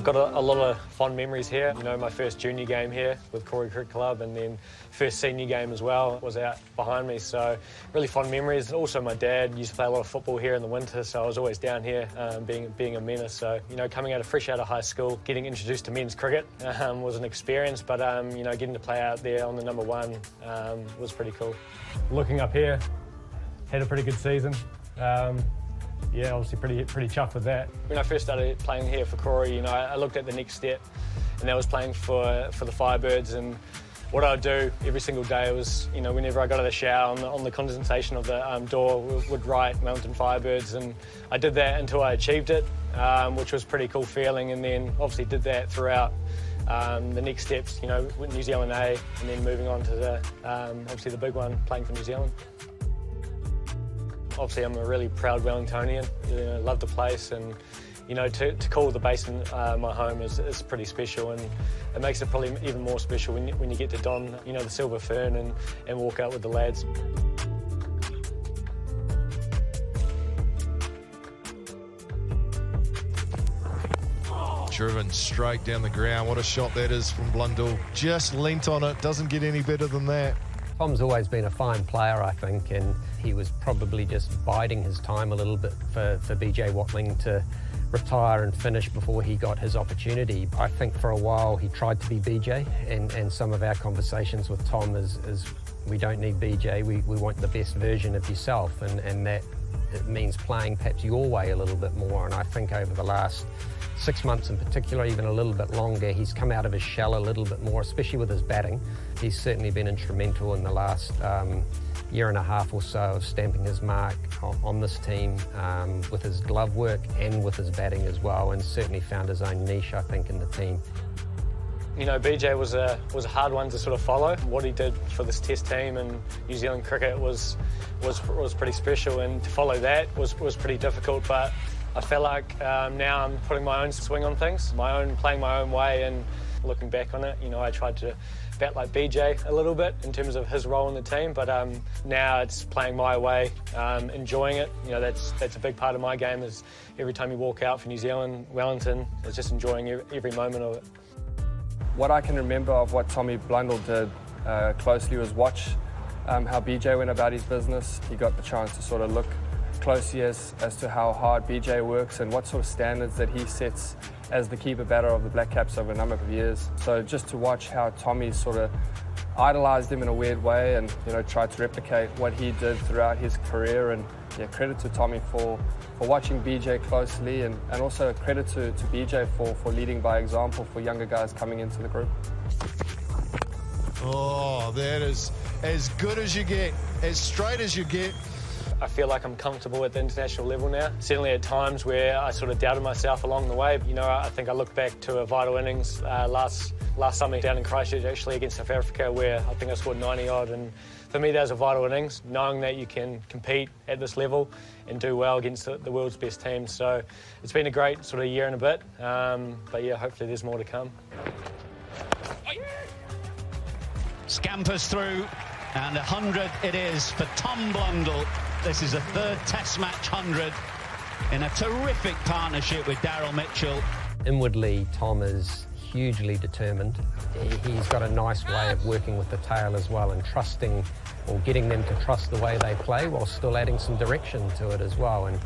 got a lot of fond memories here. You know, my first junior game here with Corey Cricket Club, and then first senior game as well was out behind me. So really fond memories. Also, my dad used to play a lot of football here in the winter, so I was always down here being a menace. So, you know, coming fresh out of high school, getting introduced to men's cricket was an experience, but, you know, getting to play out there on the number one was pretty cool. Looking up here, had a pretty good season. Yeah, obviously pretty chuffed with that. When I first started playing here for Corey, you know, I looked at the next step, and that was playing for the Firebirds. And what I'd do every single day was, you know, whenever I got out of the shower, on the condensation of the door would write Mountain Firebirds, and I did that until I achieved it, which was a pretty cool feeling. And then obviously did that throughout the next steps, you know, with New Zealand A, and then moving on to the obviously the big one, playing for New Zealand. Obviously, I'm a really proud Wellingtonian. You know, love the place, and you know, to call the Basin my home is pretty special, and it makes it probably even more special when you get to don, you know, the silver fern and walk out with the lads. Driven straight down the ground. What a shot that is from Blundell. Just leant on it. Doesn't get any better than that. Tom's always been a fine player, I think, and he was probably just biding his time a little bit for BJ Watling to retire and finish before he got his opportunity. I think for a while he tried to be BJ, and some of our conversations with Tom is we don't need BJ, we want the best version of yourself, and that it means playing perhaps your way a little bit more. And I think over the last 6 months in particular, even a little bit longer, he's come out of his shell a little bit more, especially with his batting. He's certainly been instrumental in the last year and a half or so of stamping his mark on this team with his glove work and with his batting as well, and certainly found his own niche, I think, in the team. You know, BJ was a hard one to sort of follow. What he did for this Test team and New Zealand cricket was pretty special, and to follow that was pretty difficult. But I felt like now I'm putting my own swing on things, playing my own way, and looking back on it, you know, I tried to bat like BJ a little bit in terms of his role in the team, but now it's playing my way, enjoying it. You know, that's a big part of my game. Is every time you walk out for New Zealand, Wellington, it's just enjoying every moment of it. What I can remember of what Tommy Blundell did closely was watch how BJ went about his business. He got the chance to sort of look closely as to how hard BJ works and what sort of standards that he sets as the keeper batter of the Black Caps over a number of years. So just to watch how Tommy sort of idolised him in a weird way, and you know, tried to replicate what he did throughout his career. And yeah, credit to Tommy for watching BJ closely, and also credit to BJ for leading by example for younger guys coming into the group. Oh, that is as good as you get, as straight as you get. I feel like I'm comfortable at the international level now. Certainly at times where I sort of doubted myself along the way. You know, I think I look back to a vital innings last summer down in Christchurch, actually, against South Africa, where I think I scored 90-odd. And for me, that was a vital innings, knowing that you can compete at this level and do well against the world's best teams. So it's been a great sort of year and a bit. But yeah, hopefully there's more to come. Scampers through, and 100 it is for Tom Blundell. This is a third Test match 100 in a terrific partnership with Daryl Mitchell. Inwardly, Tom is hugely determined. He's got a nice way of working with the tail as well, and trusting, or getting them to trust the way they play, while still adding some direction to it as well. And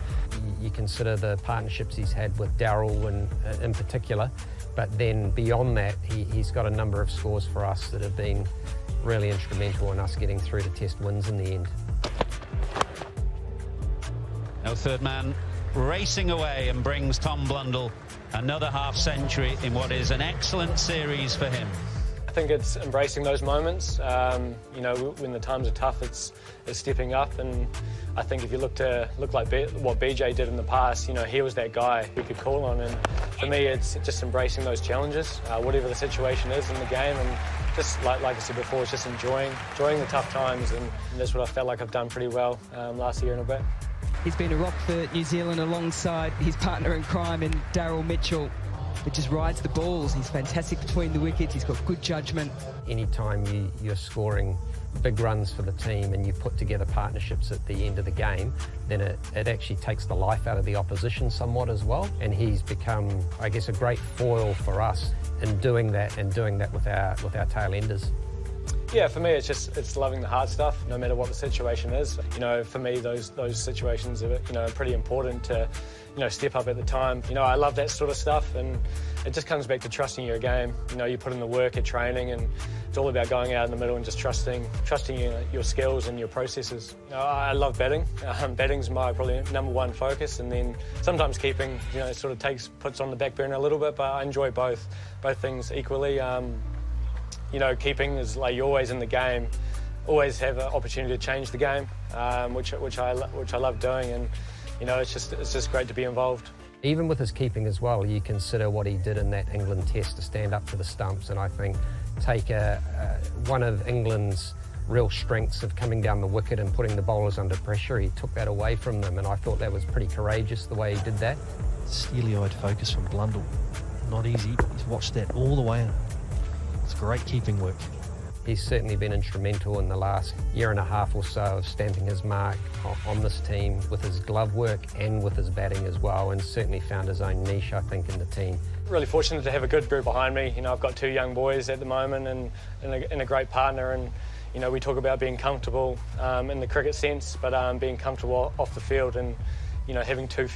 you consider the partnerships he's had with Daryl in particular, but then beyond that, he's got a number of scores for us that have been really instrumental in us getting through to Test wins in the end. No third man racing away, and brings Tom Blundell another half-century in what is an excellent series for him. I think it's embracing those moments. You know, when the times are tough, it's stepping up. And I think if you look like what BJ did in the past, you know, he was that guy we could call on. And for me, it's just embracing those challenges, whatever the situation is in the game. And just like I said before, it's just enjoying the tough times. And that's what I felt like I've done pretty well last year and a bit. He's been a rock for New Zealand alongside his partner in crime in Daryl Mitchell, who just rides the balls. He's fantastic between the wickets. He's got good judgment. Anytime you're scoring big runs for the team and you put together partnerships at the end of the game, then it actually takes the life out of the opposition somewhat as well. And he's become, I guess, a great foil for us in doing that, and doing that with our tail enders. Yeah, for me, it's loving the hard stuff, no matter what the situation is. You know, for me, those situations are, you know, pretty important to, you know, step up at the time. You know, I love that sort of stuff, and it just comes back to trusting your game. You know, you put in the work at training, and it's all about going out in the middle and just trusting your skills and your processes. You know, I love batting. Batting's my probably #1 focus, and then sometimes keeping, you know, sort of puts on the back burner a little bit, but I enjoy both things equally. You know, keeping is like you're always in the game, always have an opportunity to change the game, which I love doing, and you know, it's just great to be involved. Even with his keeping as well, you consider what he did in that England test to stand up to the stumps, and I think take one of England's real strengths of coming down the wicket and putting the bowlers under pressure. He took that away from them, and I thought that was pretty courageous the way he did that. Steely-eyed focus from Blundell, not easy. He's watched that all the way. It's great keeping work. He's certainly been instrumental in the last year and a half or so of stamping his mark on this team with his glove work and with his batting as well, and certainly found his own niche, I think, in the team. Really fortunate to have a good group behind me. You know, I've got 2 young boys at the moment and a great partner, and you know, we talk about being comfortable in the cricket sense, but being comfortable off the field, and you know, having two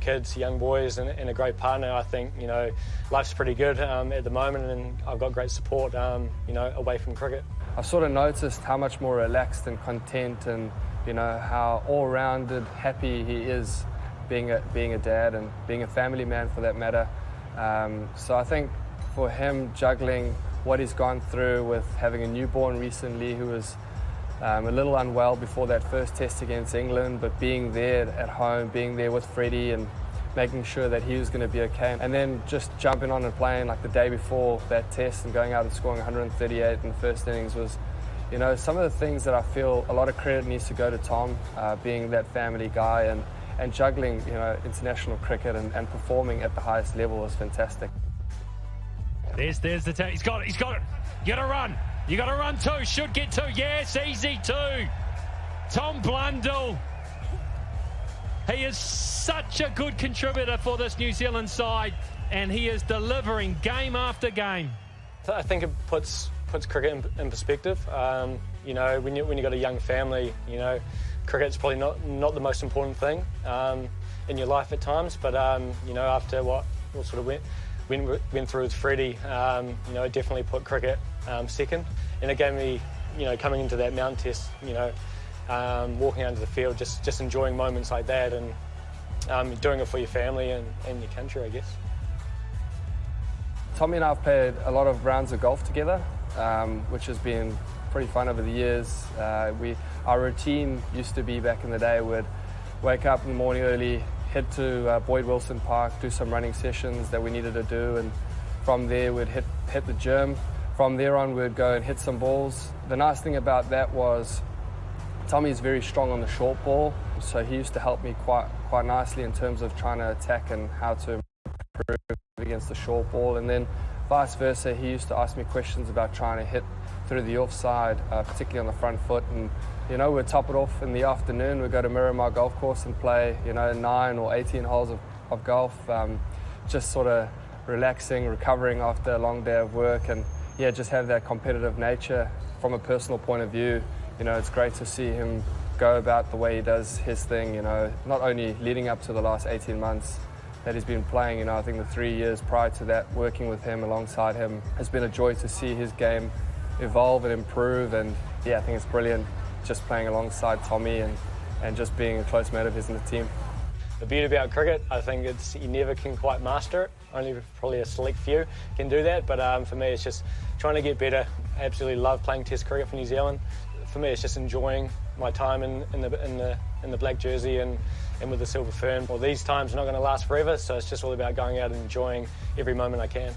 kids, young boys, and a great partner, I think, you know, life's pretty good at the moment, and I've got great support, you know, away from cricket. I've sort of noticed how much more relaxed and content, and you know, how all-rounded happy he is being a dad and being a family man for that matter. So I think for him, juggling what he's gone through with having a newborn recently who was a little unwell before that first test against England, but being there at home, being there with Freddie and making sure that he was going to be okay. And then just jumping on and playing like the day before that test and going out and scoring 138 in the first innings was, you know, some of the things that I feel a lot of credit needs to go to Tom, being that family guy and juggling, you know, international cricket and performing at the highest level was fantastic. There's the test. He's got it. You got to run. You got to run 2. Should get 2. Yes, easy 2. Tom Blundell. He is such a good contributor for this New Zealand side, and he is delivering game after game. I think it puts cricket in perspective. You know, when you got a young family, you know, cricket's probably not the most important thing in your life at times. But you know, after what sort of went through with Freddie, you know, it definitely put cricket second, and it gave me, you know, coming into that Mountain Test, you know, walking out into the field, just enjoying moments like that, and doing it for your family and your country, I guess. Tommy and I have played a lot of rounds of golf together, which has been pretty fun over the years. Our routine used to be, back in the day, we'd wake up in the morning early, head to Boyd Wilson Park, do some running sessions that we needed to do, and from there we'd hit the gym. From there on we'd go and hit some balls. The nice thing about that was Tommy's very strong on the short ball, so he used to help me quite nicely in terms of trying to attack and how to improve against the short ball, and then vice versa, he used to ask me questions about trying to hit through the offside, particularly on the front foot. And you know, we'd top it off in the afternoon, we'd go to Miramar Golf Course and play, you know, 9 or 18 holes of golf, just sort of relaxing, recovering after a long day of work, and yeah, just have that competitive nature. From a personal point of view, you know, it's great to see him go about the way he does his thing, you know, not only leading up to the last 18 months that he's been playing, you know, I think the 3 years prior to that, working with him, alongside him, has been a joy to see his game evolve and improve. And yeah, I think it's brilliant just playing alongside Tommy and just being a close mate of his in the team. The beauty about cricket, I think you never can quite master it. Only probably a select few can do that. But for me, it's just trying to get better. I absolutely love playing Test cricket for New Zealand. For me, it's just enjoying my time in the black jersey and with the silver fern. Well, these times are not going to last forever, so it's just all about going out and enjoying every moment I can.